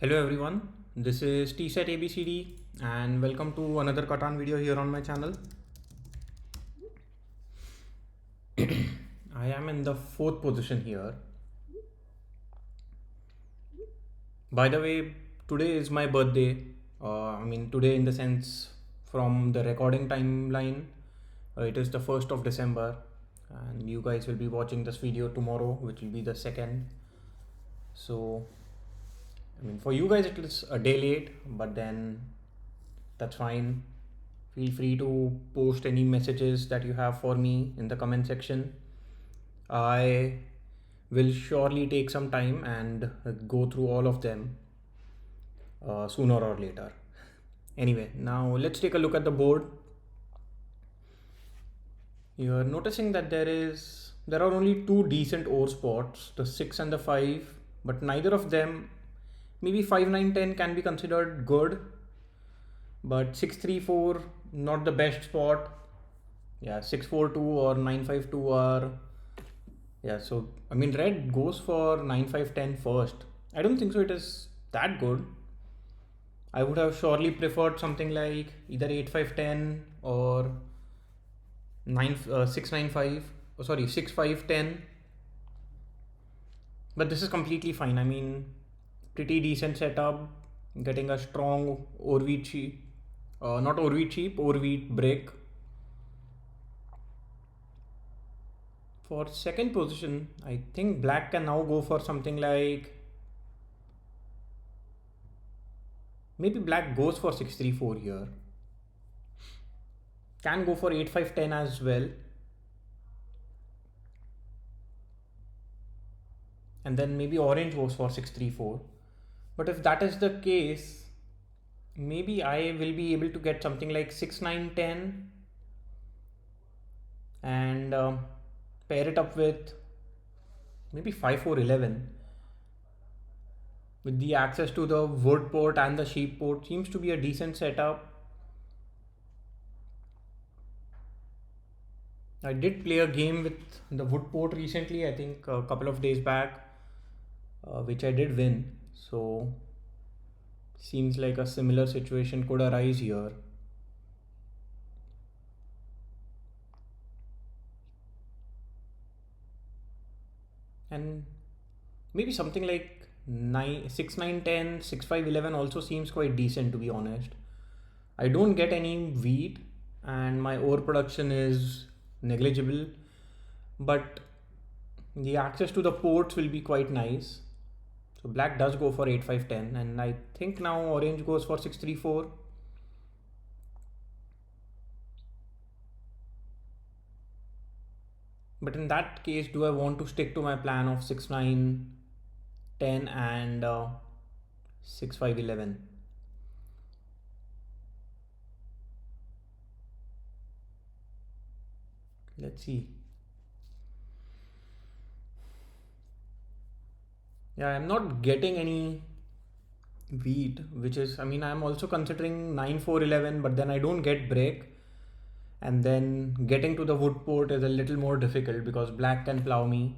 Hello everyone, this is TSET ABCD and welcome to another Catan video here on my channel. I am in the fourth position here. By the way, today is my birthday. Today in the sense from the recording timeline, it is the 1st of December and you guys will be watching this video tomorrow, which will be the 2nd. So, for you guys it is a day late, but then that's fine. Feel free to post any messages that you have for me in the comment section. I will surely take some time and go through all of them sooner or later. Anyway, now let's take a look at the board. You're noticing that there are only two decent ore spots, the 6 and the 5, but neither of them, maybe 5, 9, 10 can be considered good, but 6, 3, 4 not the best spot. Yeah, 6, 4, 2 or 9, 5, 2 are, yeah, so red goes for 9, 5, 10 first. I don't think so it is that good. I would have surely preferred something like either 8, 5, 10 or 6, 9, 5, oh, sorry, 6, 5, 10. But this is completely fine. Pretty decent setup, getting a strong ore wheat cheap, not ore wheat cheap, ore wheat brick. For second position, I think black can now go for something like, maybe black goes for 634 here. Can go for 8510 as well. And then maybe orange goes for 634. But if that is the case, maybe I will be able to get something like 6910 and pair it up with maybe 5411. With the access to the wood port and the sheep port, seems to be a decent setup. I did play a game with the wood port recently, I think a couple of days back, which I did win. So seems like a similar situation could arise here. And maybe something like 6, 9, 10, 6, 5, 11 also seems quite decent, to be honest. I don't get any wheat and my ore production is negligible, but the access to the ports will be quite nice. So black does go for 8, 5, 10 and I think now orange goes for 6, 3, 4. But in that case, do I want to stick to my plan of 6, 9, 10 and 6, 5, 11? Let's see. Yeah, I'm not getting any wheat, which is, I'm also considering 9, 4, 11, but then I don't get break. And then getting to the wood port is a little more difficult because black can plow me.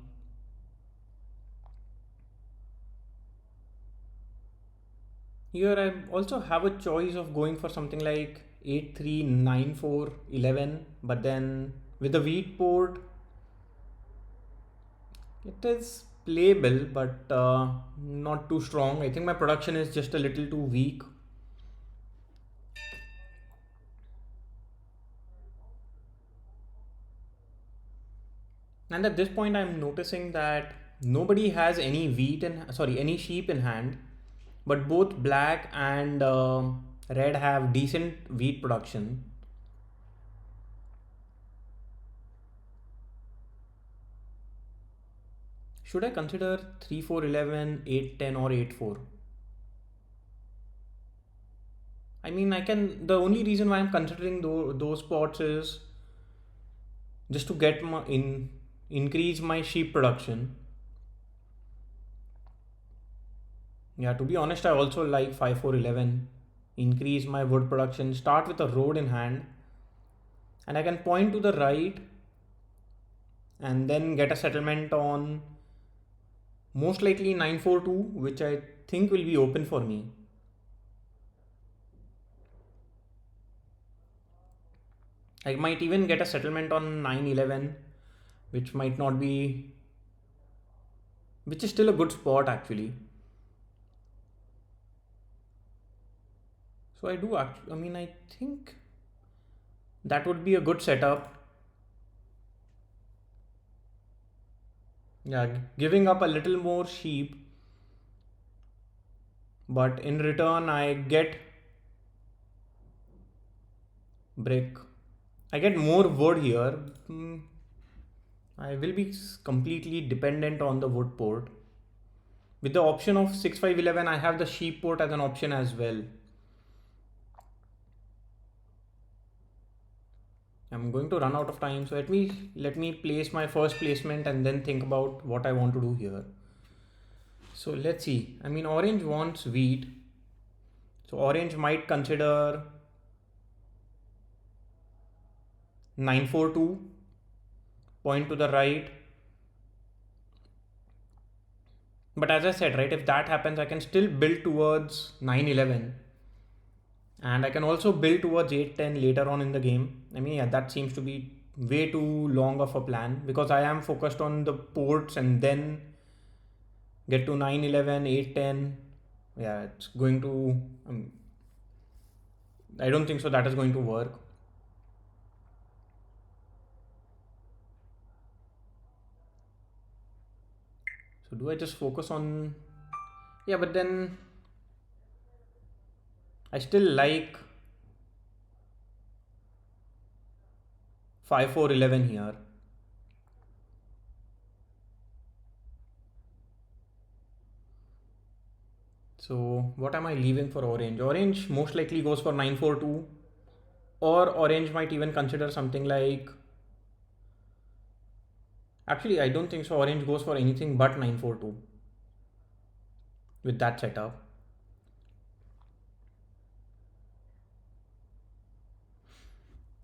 Here I also have a choice of going for something like 8, 3, 9, 4, 11, but then with the wheat port, it is playable, but not too strong. I think my production is just a little too weak. And at this point, I'm noticing that nobody has any any sheep in hand, but both black and red have decent wheat production. Should I consider 3, 4, 11, 8, 10 or 8, 4? The only reason why I'm considering those spots is just to get increase my sheep production. Yeah, to be honest, I also like 5, 4, 11. Increase my wood production, start with a road in hand, and I can point to the right and then get a settlement on Most likely 942, which I think will be open for me. I might even get a settlement on 911, which might not be, which is still a good spot actually. So I do actually, I mean, I think that would be a good setup. Yeah, giving up a little more sheep, but in return, I get brick. I get more wood here. I will be completely dependent on the wood port. With the option of 6511, I have the sheep port as an option as well. I'm going to run out of time, so let me place my first placement and then think about what I want to do here. So let's see. I mean, orange wants wheat, so orange might consider 942, point to the right. But as I said, right, if that happens, I can still build towards 911, and I can also build towards 810 later on in the game. I mean, yeah, that seems to be way too long of a plan because I am focused on the ports and then get to 911, 810. Yeah, it's going to. I don't think so. That is going to work. So do I just focus on? Yeah, but then I still like 5411 here. So what am I leaving for orange? Orange most likely goes for 942, or orange might even consider something like. Actually, I don't think so. Orange goes for anything but 942 with that setup.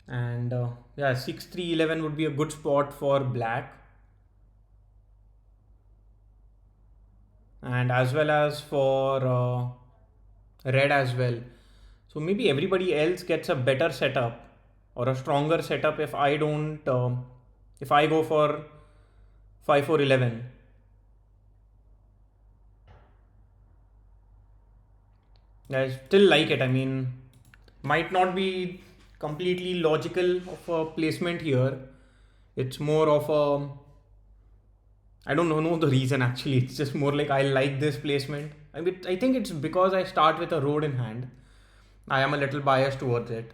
And yeah, 6311 would be a good spot for black, and as well as for red as well. So maybe everybody else gets a better setup or a stronger setup if I don't, if I go for 5411. I still like it. I mean, might not be completely logical of a placement here. It's more of a, I don't know the reason actually. It's just more like I like this placement. I mean, I think it's because I start with a road in hand. I am a little biased towards it.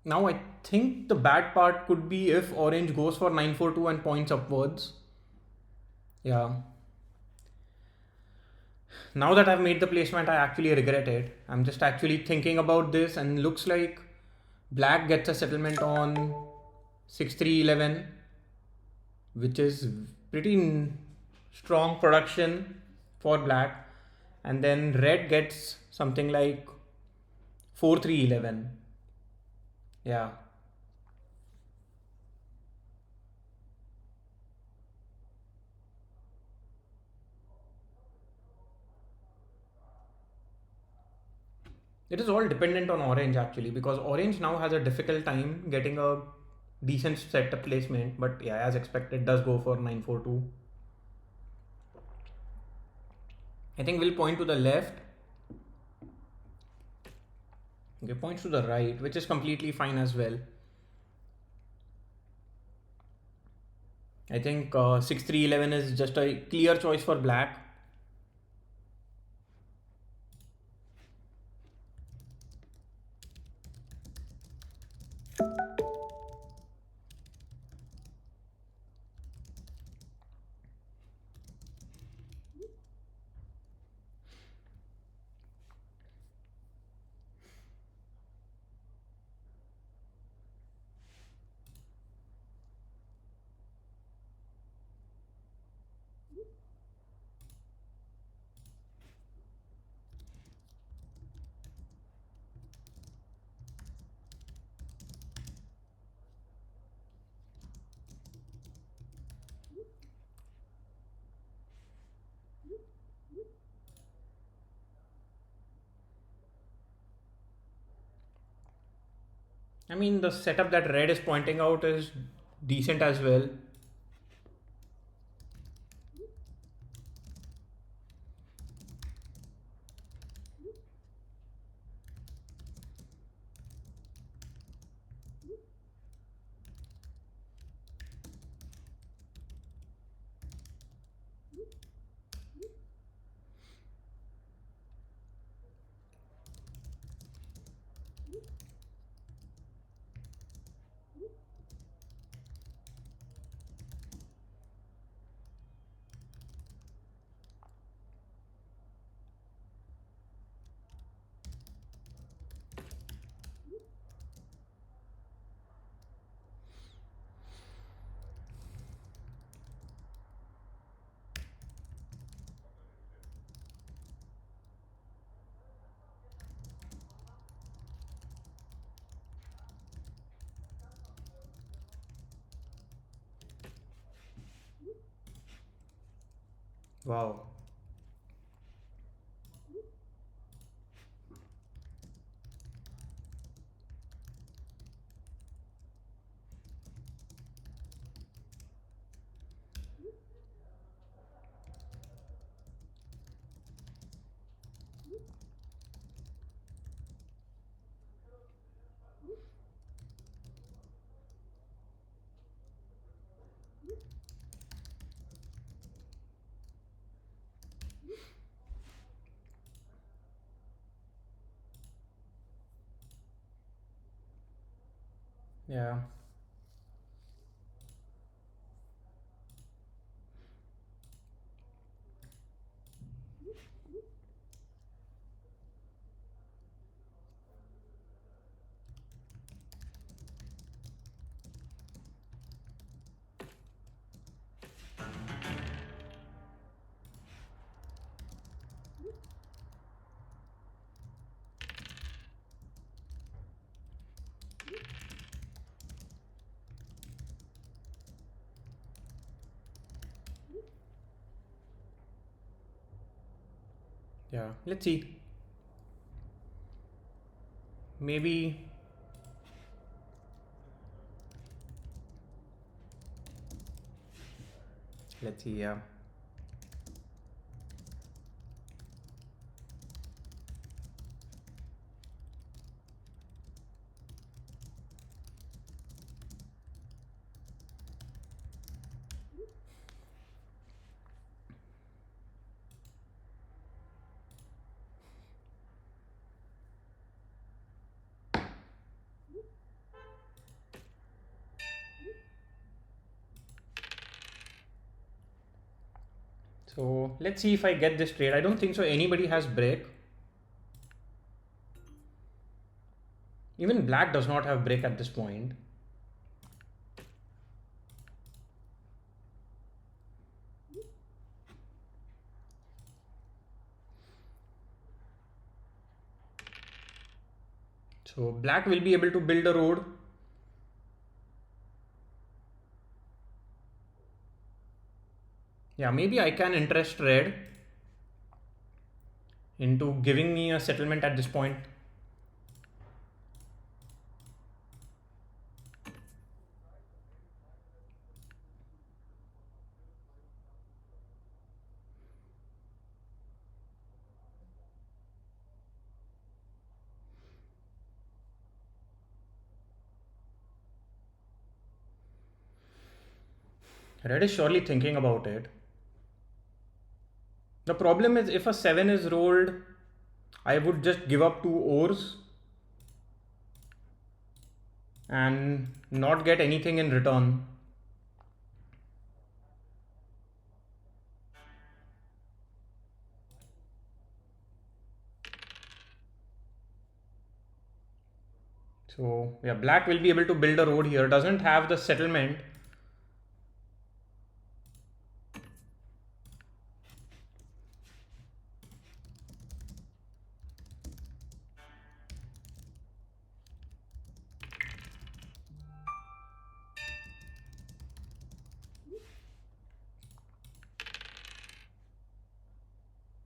Now I think the bad part could be if orange goes for 942 and points upwards. Yeah. Now that I've made the placement, I actually regret it. I'm just actually thinking about this and looks like black gets a settlement on 6311, which is pretty strong production for black, and then red gets something like 4311. Yeah. It is all dependent on orange actually because orange now has a difficult time getting a decent setup placement, but yeah, as expected, does go for 942. I think we'll point to the left. Okay, points to the right, which is completely fine as well. I think 6311 is just a clear choice for black. I mean, the setup that red is pointing out is decent as well. Wow. Yeah. Yeah. Let's see. Maybe. Let's see. Yeah. So let's see if I get this trade. I don't think so. Anybody has break. Even black does not have break at this point. So black will be able to build a road. Yeah, maybe I can interest red into giving me a settlement at this point. Red is surely thinking about it. The problem is if a 7 is rolled, I would just give up 2 ores and not get anything in return. So yeah, black will be able to build a road here. Doesn't have the settlement.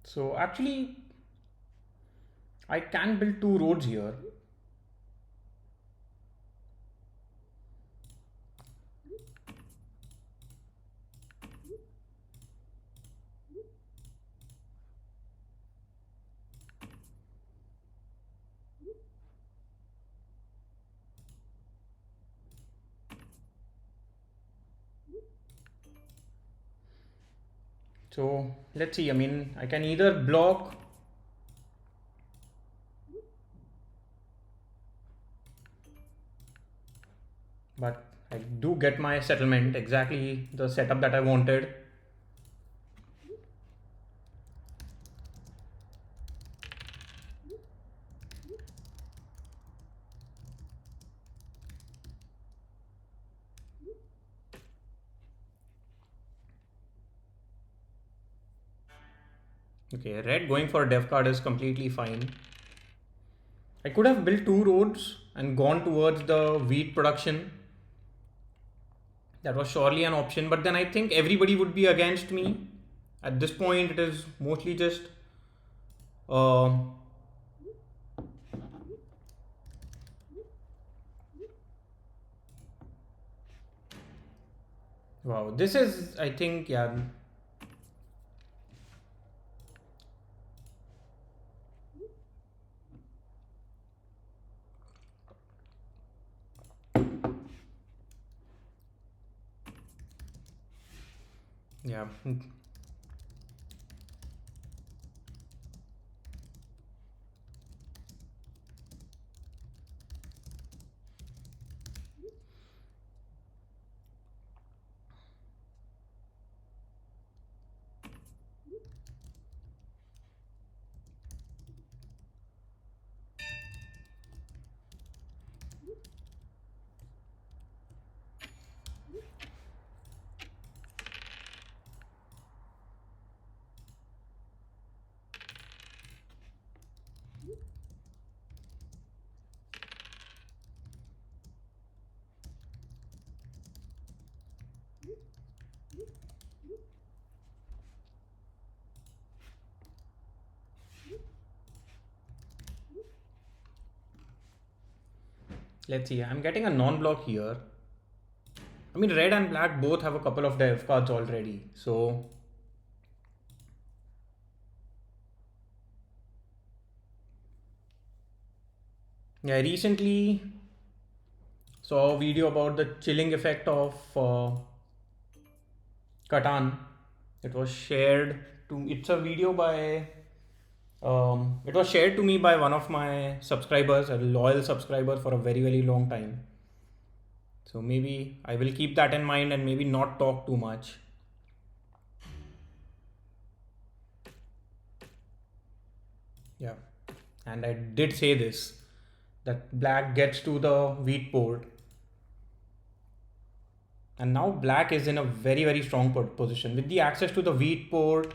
So actually, I can build 2 roads here. So let's see. I mean, I can either block, but I do get my settlement, exactly the setup that I wanted. Okay, red going for a dev card is completely fine. I could have built two roads and gone towards the wheat production. That was surely an option, but then I think everybody would be against me. At this point, it is mostly just uh, wow. This is, I think, yeah, yeah. Let's see. I'm getting a non-block here. I mean, red and black both have a couple of dev cards already. So, yeah, I recently saw a video about the chilling effect of Catan. It was shared to. It's a video by. It was shared to me by one of my subscribers, a loyal subscriber for a very long time. So maybe I will keep that in mind and maybe not talk too much. Yeah, and I did say this, that black gets to the wheat port, and now black is in a very strong position with the access to the wheat port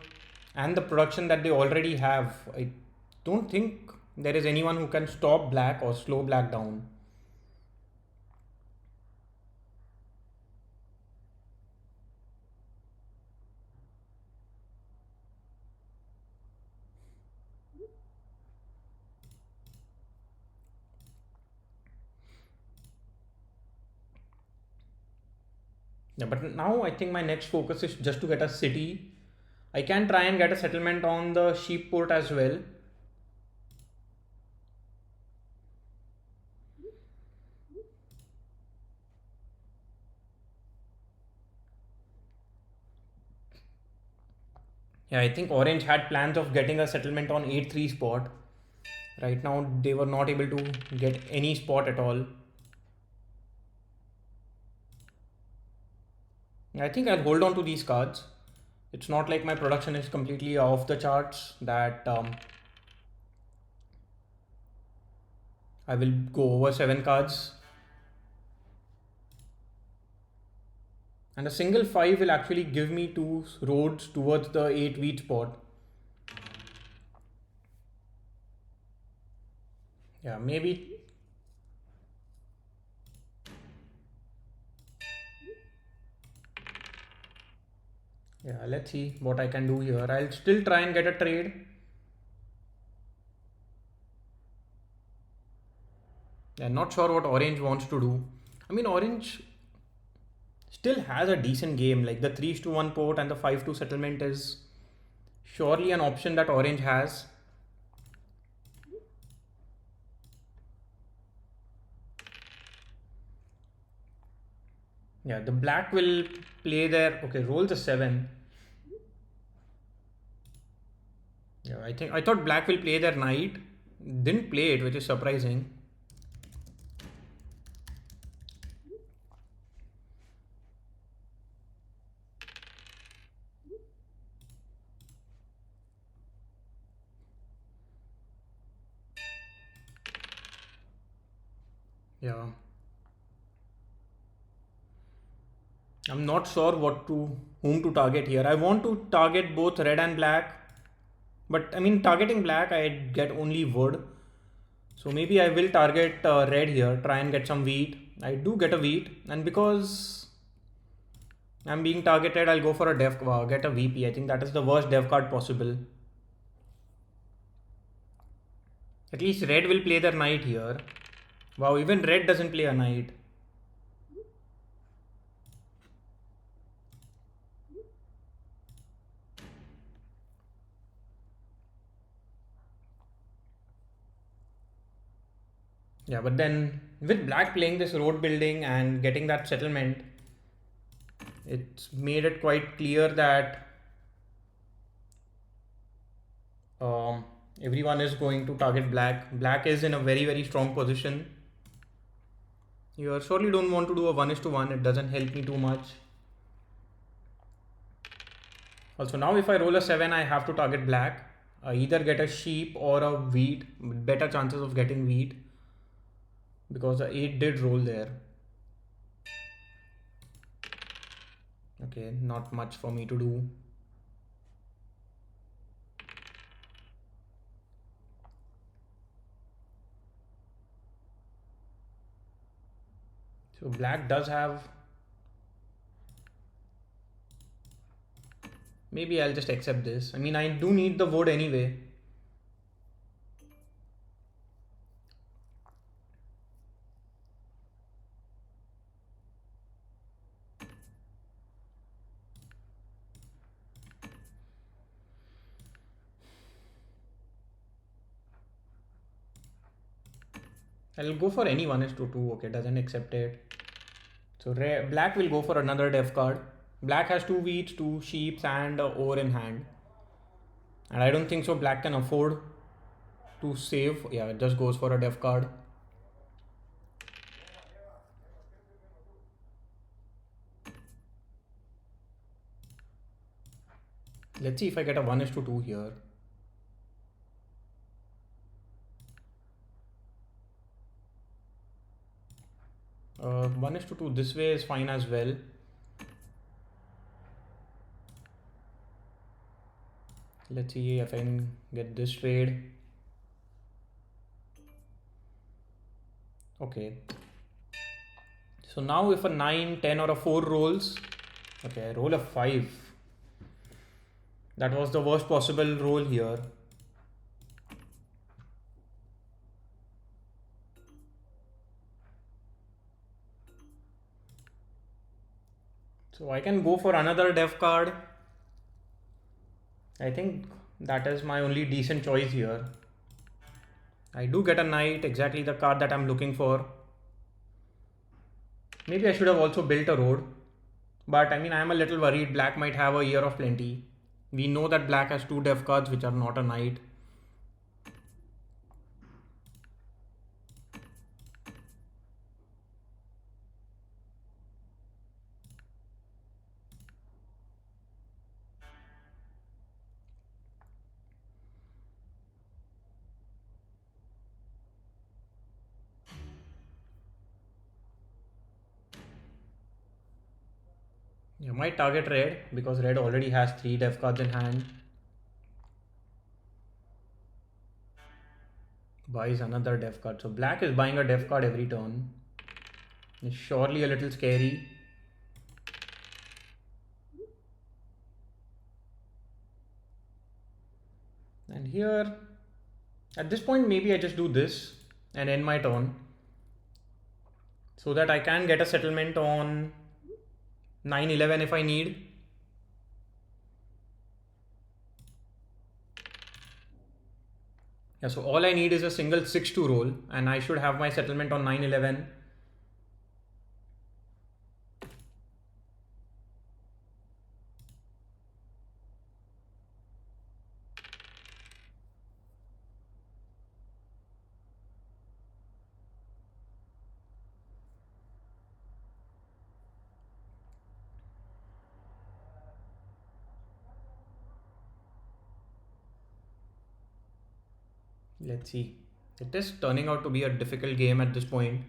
and the production that they already have. I don't think there is anyone who can stop black or slow black down. Yeah, but now I think my next focus is just to get a city. I can try and get a settlement on the sheep port as well. Yeah, I think Orange had plans of getting a settlement on 8-3 spot. Right now, they were not able to get any spot at all. I think I'll hold on to these cards. It's not like my production is completely off the charts that I will go over 7 cards. And a single 5 will actually give me 2 roads towards the 8 wheat spot. Yeah, maybe. Yeah, let's see what I can do here. I'll still try and get a trade. Yeah, not sure what Orange wants to do. I mean, Orange still has a decent game. Like the 3-1 port and the 5-2 settlement is surely an option that Orange has. Yeah, the black will play there. Okay, rolls a 7. Yeah, I thought black will play their knight. Didn't play it, which is surprising. Yeah. I'm not sure what to whom to target here. I want to target both red and black, but I mean targeting black I get only wood. So maybe I will target red here, try and get some wheat. I do get a wheat, and because I'm being targeted, I'll go for a dev, get a VP. I think that is the worst dev card possible. At least red will play their knight here. Wow, even red doesn't play a knight. Yeah, but then with black playing this road building and getting that settlement, it's made it quite clear that um, everyone is going to target black. Black is in a very strong position. You surely don't want to do a 1:1. It doesn't help me too much. Also, now if I roll a 7, I have to target black. I either get a sheep or a wheat. Better chances of getting wheat because the 8 did roll there. Okay, not much for me to do. So black does have. Maybe I'll just accept this. I mean, I do need the wood anyway. I'll go for any 1:2. Okay, doesn't accept it. So black will go for another dev card. Black has 2 wheats, 2 sheeps, and a ore in hand. And I don't think so black can afford to save. Yeah, it just goes for a dev card. Let's see if I get a 1:2 here. 1:2 this way is fine as well. Let's see if I can get this trade. Okay. So now if a 9, 10 or a 4 rolls, okay, I roll a 5. That was the worst possible roll here. So I can go for another dev card. I think that is my only decent choice here. I do get a knight, exactly the card that I'm looking for. Maybe I should have also built a road. But I mean, I am a little worried. Black might have a year of plenty. We know that black has 2 dev cards which are not a knight. You might target red because red already has 3 dev cards in hand. Buys another dev card. So black is buying a dev card every turn. It's surely a little scary. And here, at this point, maybe I just do this and end my turn so that I can get a settlement on 9/11 if I need. Yeah, so all I need is a single 6 to roll and I should have my settlement on 9/11. Let's see. It is turning out to be a difficult game at this point,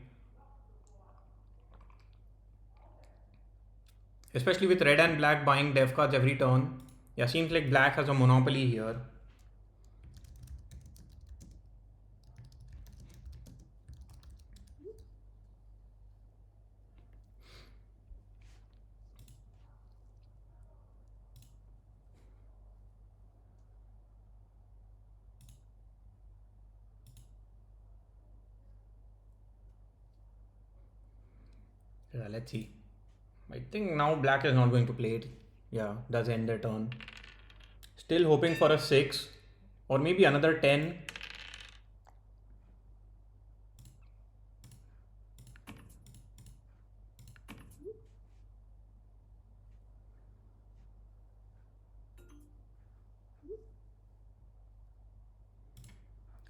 especially with red and black buying dev cards every turn. Yeah, seems like black has a monopoly here. Yeah, let's see. I think now black is not going to play it. Yeah, does end their turn. Still hoping for a 6 or maybe another 10.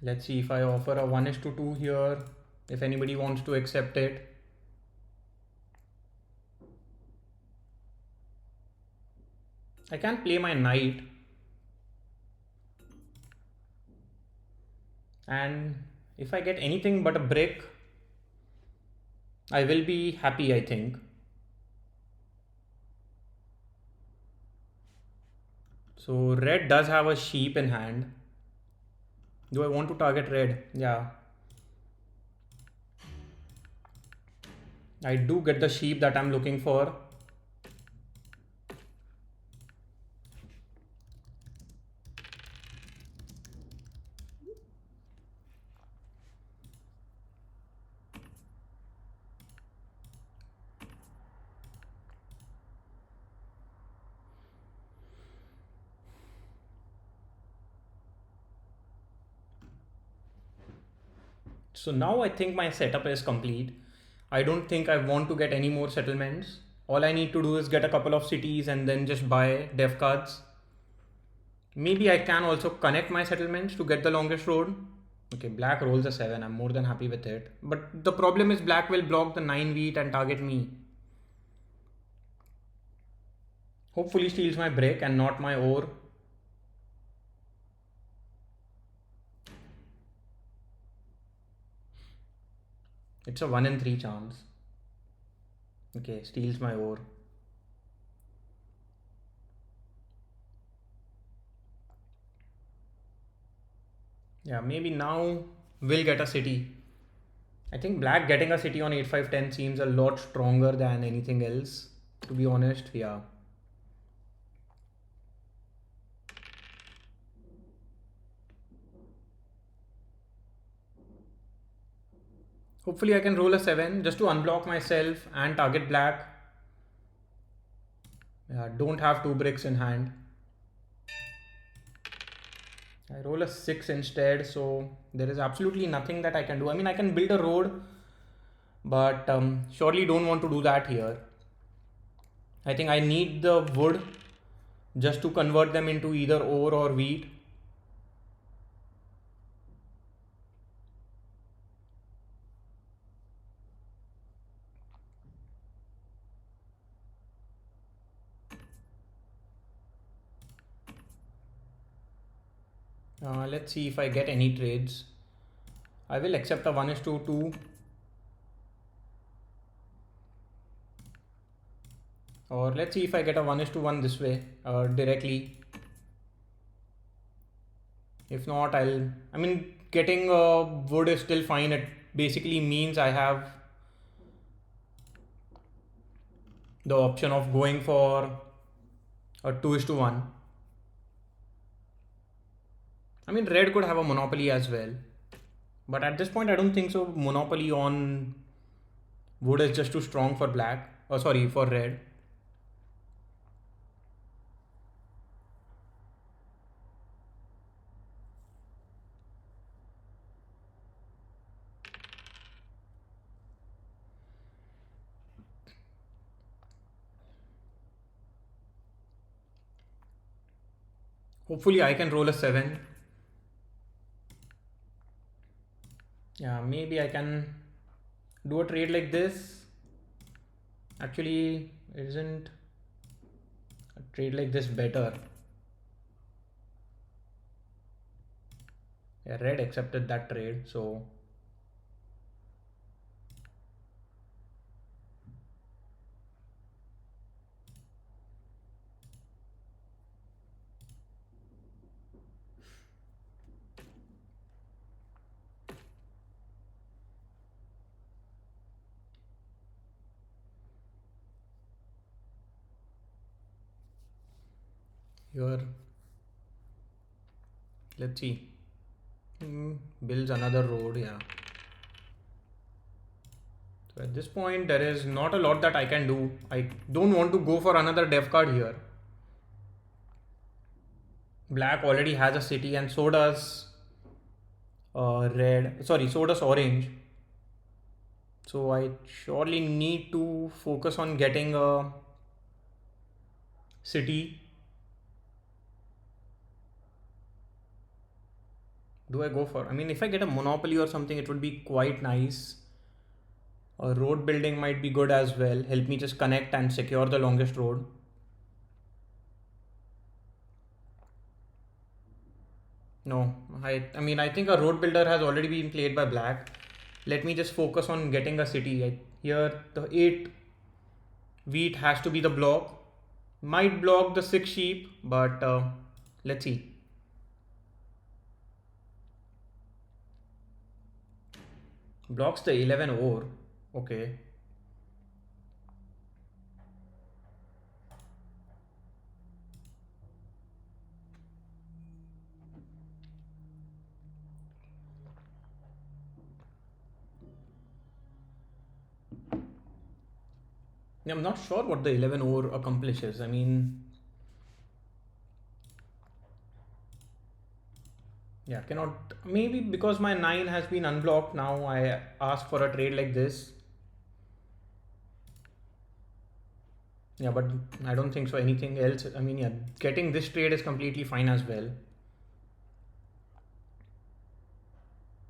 Let's see if I offer a 1:2 here, if anybody wants to accept it. I can play my knight, and if I get anything but a brick, I will be happy, I think. So red does have a sheep in hand. Do I want to target red? Yeah. I do get the sheep that I'm looking for. So now I think my setup is complete. I don't think I want to get any more settlements. All I need to do is get a couple of cities and then just buy dev cards. Maybe I can also connect my settlements to get the longest road. Okay, black rolls a 7. I'm more than happy with it. But the problem is black will block the 9 wheat and target me. Hopefully steals my brick and not my ore. It's a 1 in 3 chance. Okay, steals my ore. Yeah, maybe now we'll get a city. I think black getting a city on 8-5-10 seems a lot stronger than anything else. To be honest, yeah. Hopefully I can roll a 7 just to unblock myself and target black. Yeah, don't have 2 bricks in hand. I roll a 6 instead, so there is absolutely nothing that I can do. I mean, I can build a road, but surely don't want to do that here. I think I need the wood just to convert them into either ore or wheat. Let's see if I get any trades. I will accept a 1:2. Or let's see if I get a 1:1 this way directly. If not, I mean, getting wood is still fine. It basically means I have the option of going for a 2:1. I mean, red could have a monopoly as well. But at this point, I don't think so. Monopoly on wood is just too strong for black. Oh, sorry, for red. Hopefully, I can roll a 7. Yeah, maybe I can do a trade like this. Actually, isn't a trade like this better? Yeah, red accepted that trade. So here, let's see. Builds another road. Yeah. So at this point, there is not a lot that I can do. I don't want to go for another dev card here. Black already has a city, and so does red. Sorry, so does orange. So I surely need to focus on getting a city. Do I go for? I mean, if I get a monopoly or something, it would be quite nice. A road building might be good as well. Help me just connect and secure the longest road. No, I mean, I think a road builder has already been played by black. Let me just focus on getting a city. Here, the 8 wheat has to be the block. Might block the 6 sheep, but let's see. Blocks the 11 ore. Okay. I'm not sure what the 11 ore accomplishes. I mean, yeah, cannot. Maybe because my 9 has been unblocked now, I ask for a trade like this. Yeah, but I don't think so. Anything else? I mean, yeah, getting this trade is completely fine as well.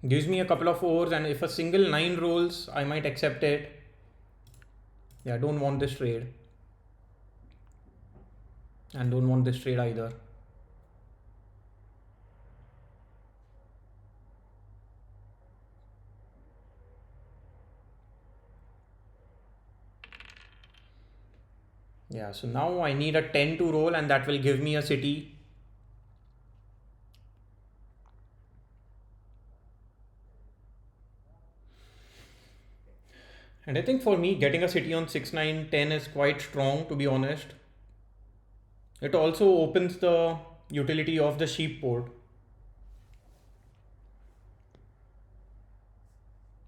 Gives me a couple of ores, and if a single 9 rolls, I might accept it. Yeah, don't want this trade. And don't want this trade either. Yeah, so now I need a 10 to roll, and that will give me a city. And I think for me, getting a city on 6, 9, 10 is quite strong, to be honest. It also opens the utility of the sheep port.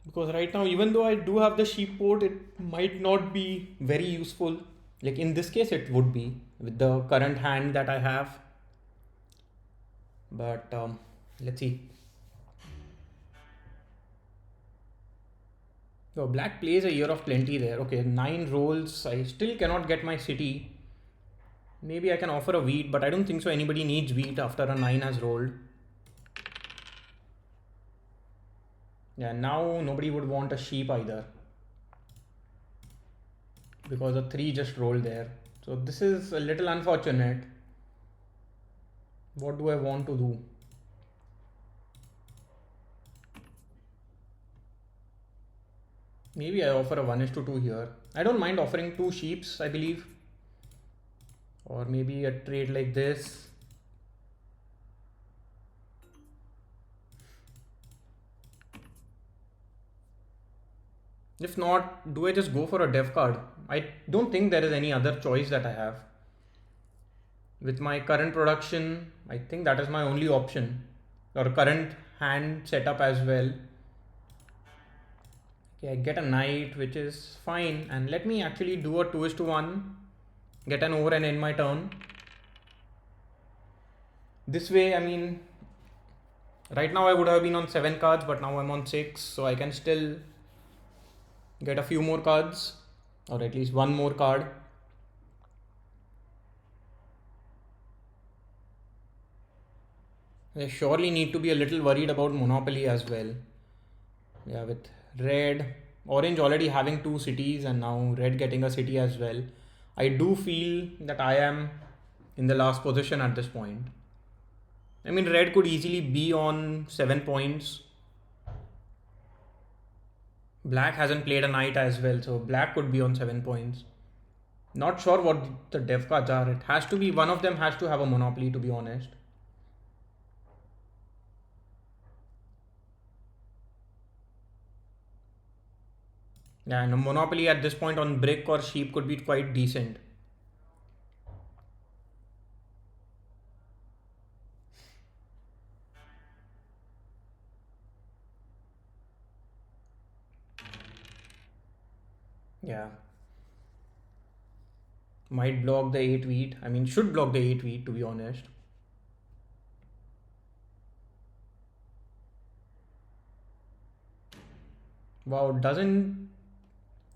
Because right now, even though I do have the sheep port, it might not be very useful. Like in this case, it would be with the current hand that I have. But let's see. So black plays a year of plenty there. Okay, 9 rolls. I still cannot get my city. Maybe I can offer a wheat, but I don't think so. Anybody needs wheat after a 9 has rolled. Yeah, now nobody would want a sheep either. Because a 3 just rolled there. So this is a little unfortunate. What do I want to do? Maybe I offer a 1:2 here. I don't mind offering 2 sheeps, I believe. Or maybe a trade like this. If not, do I just go for a dev card? I don't think there is any other choice that I have. With my current production, I think that is my only option. Or current hand setup as well. Okay, I get a knight, which is fine. And let me actually do a 2:1. Get an over and end my turn. This way, I mean, right now I would have been on 7 cards, but now I'm on 6. So I can still get a few more cards. Or at least one more card. I surely need to be a little worried about Monopoly as well. Yeah, with red, orange already having 2 cities and now red getting a city as well. I do feel that I am in the last position at this point. I mean, red could easily be on 7 points. Black hasn't played a knight as well, so black could be on 7 points. Not sure what the dev cards are. It has to be, one of them has to have a monopoly, to be honest. Yeah, and a monopoly at this point on brick or sheep could be quite decent. Yeah. Might block the 8 wheat. I mean, should block the 8 wheat, to be honest. Wow, doesn't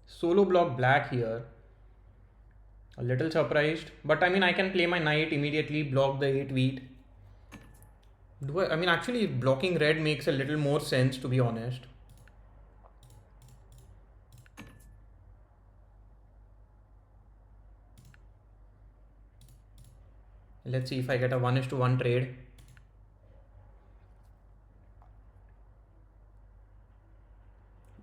solo block black here. A little surprised. But I mean, I can play my knight immediately, block the 8 wheat. I mean, actually, blocking red makes a little more sense, to be honest. Let's see if I get a 1:1 trade.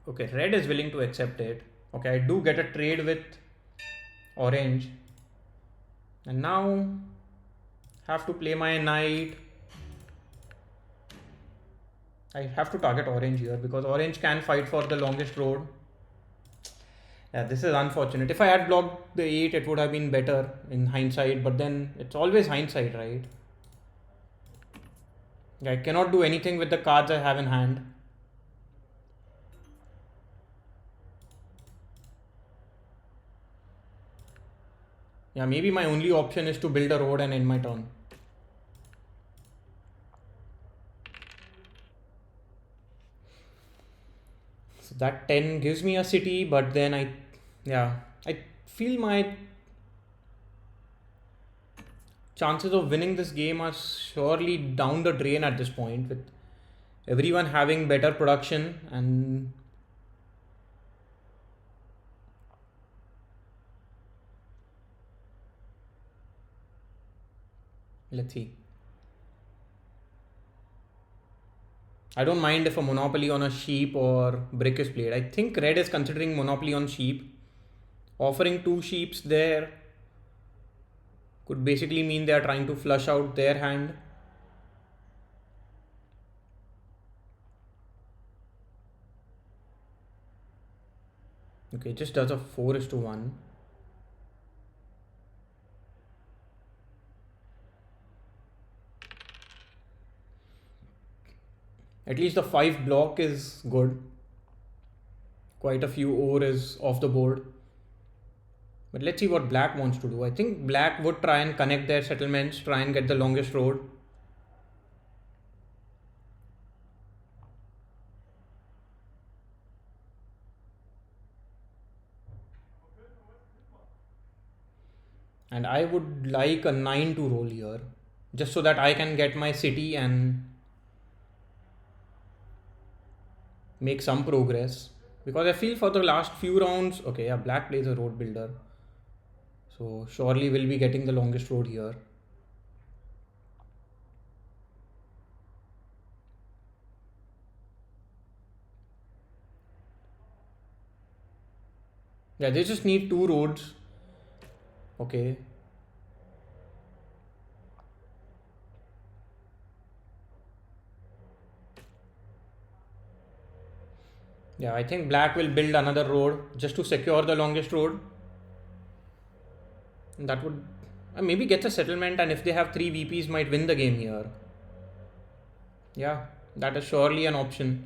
Okay, red is willing to accept it. Okay, I do get a trade with orange. And now have to play my knight. I have to target orange here because orange can fight for the longest road. Yeah, this is unfortunate. If I had blocked the 8, it would have been better in hindsight, but then it's always hindsight, right? I cannot do anything with the cards I have in hand. Yeah, maybe my only option is to build a road and end my turn. So that 10 gives me a city, but then I feel my chances of winning this game are surely down the drain at this point, with everyone having better production. And let's see. I don't mind if a monopoly on a sheep or brick is played. I think red is considering monopoly on sheep. Offering 2 sheeps there could basically mean they are trying to flush out their hand. Okay, just does a 4:1. At least the 5 block is good. Quite a few ore is off the board. But let's see what black wants to do. I think black would try and connect their settlements, try and get the longest road. And I would like a 9 to roll here, just so that I can get my city and make some progress. Because I feel for the last few rounds, okay, yeah, black plays a road builder. So surely we'll be getting the longest road here. Yeah, they just need 2 roads. Okay. Yeah, I think black will build another road just to secure the longest road. That would maybe get a settlement, and if they have 3 VPs, might win the game here. Yeah, that is surely an option.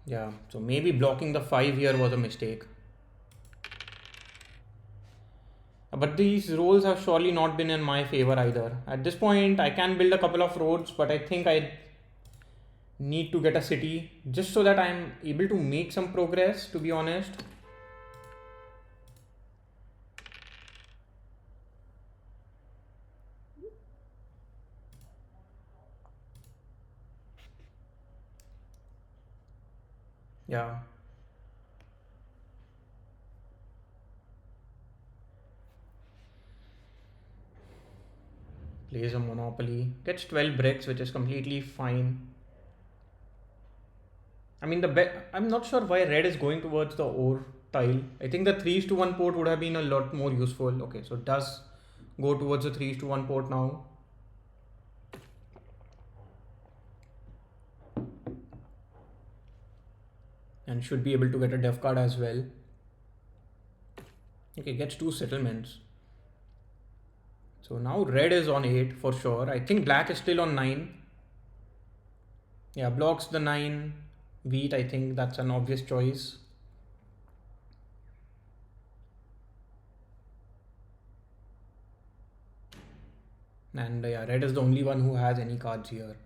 Yeah, so maybe blocking the 5 here was a mistake. But these rolls have surely not been in my favor either. At this point, I can build a couple of roads, but I think I need to get a city just so that I'm able to make some progress, to be honest. Yeah, plays a monopoly, gets 12 bricks, which is completely fine. I mean, I'm not sure why red is going towards the ore tile. I think the 3 to 1 port would have been a lot more useful. Okay, so it does go towards the 3 to 1 port now. And should be able to get a def card as well. Okay, gets 2 settlements. So now red is on 8 for sure. I think black is still on 9. Yeah, blocks the 9. Wheat, I think that's an obvious choice. And yeah, red is the only one who has any cards here.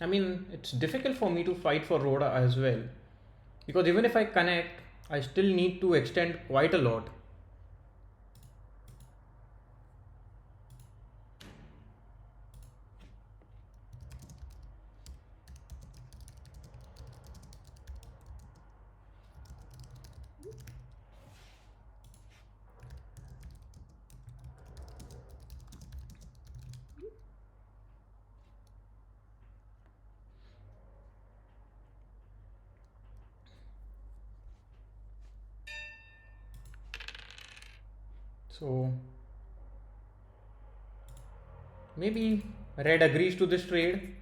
I mean, it's difficult for me to fight for Rhoda as well. Because even if I connect, I still need to extend quite a lot. So maybe red agrees to this trade.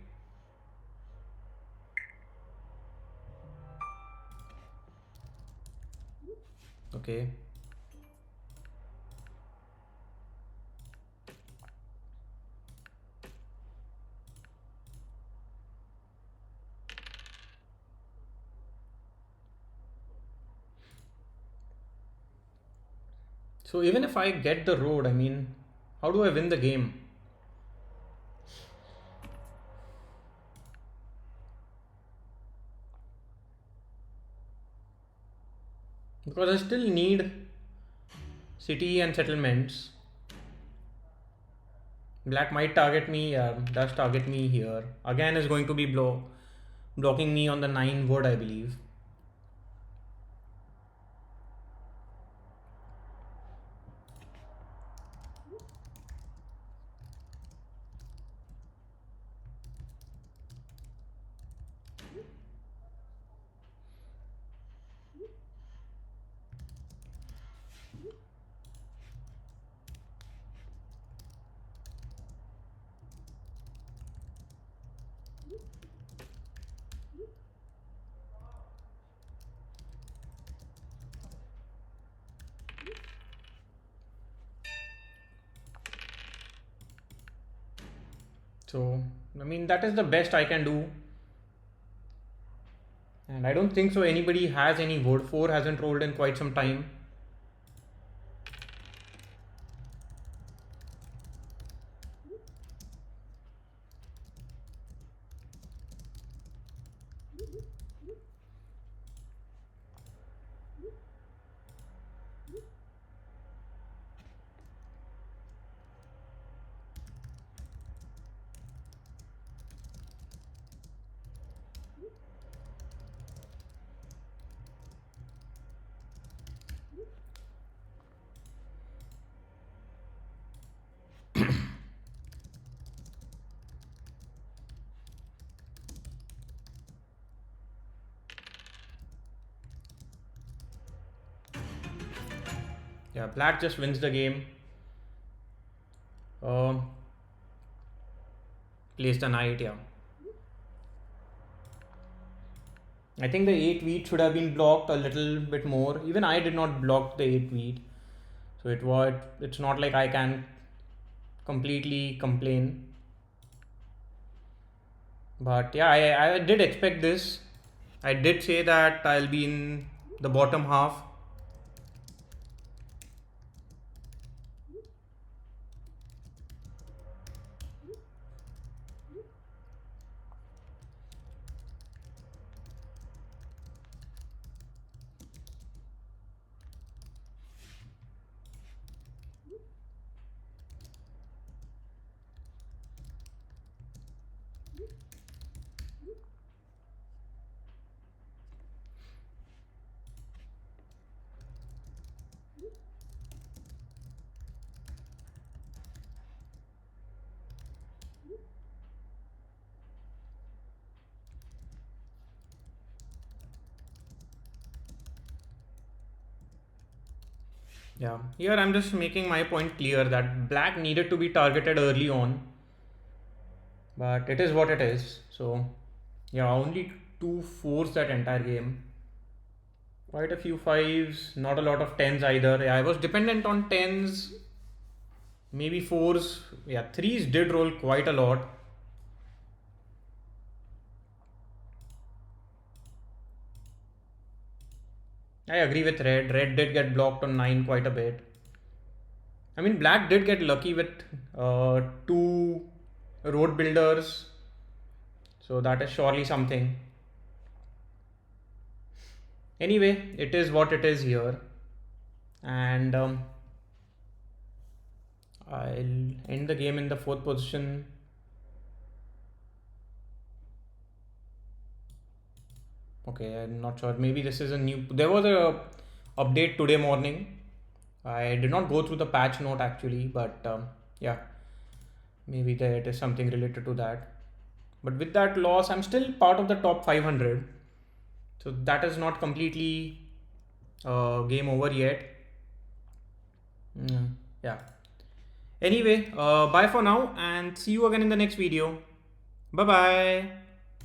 Okay. So even if I get the road, I mean, how do I win the game? Because I still need city and settlements. Black might target me, does target me here. Again is going to be blocking me on the 9 wood, I believe. So, I mean, that is the best I can do. And I don't think so anybody has any wood. 4 hasn't rolled in quite some time. Yeah, black just wins the game. Um, Plays the knight. Yeah, I think the 8 wheat should have been blocked a little bit more. Even I did not block the 8 wheat, so it's not like I can completely complain. But yeah, I did expect this. I did say that I'll be in the bottom half. Yeah, here I'm just making my point clear that black needed to be targeted early on, but it is what it is. So yeah, only two fours that entire game. Quite a few fives, not a lot of tens either. Yeah, I was dependent on tens, maybe fours. Yeah, threes did roll quite a lot. I agree with red. Red did get blocked on 9 quite a bit. I mean, black did get lucky with two road builders, so that is surely something. Anyway, it is what it is here, and I'll end the game in the fourth position. Okay, I'm not sure. Maybe this is a new. There was a update today morning. I did not go through the patch note actually, but yeah, maybe there it is something related to that. But with that loss, I'm still part of the top 500. So that is not completely game over yet. Yeah. Anyway, bye for now and see you again in the next video. Bye bye.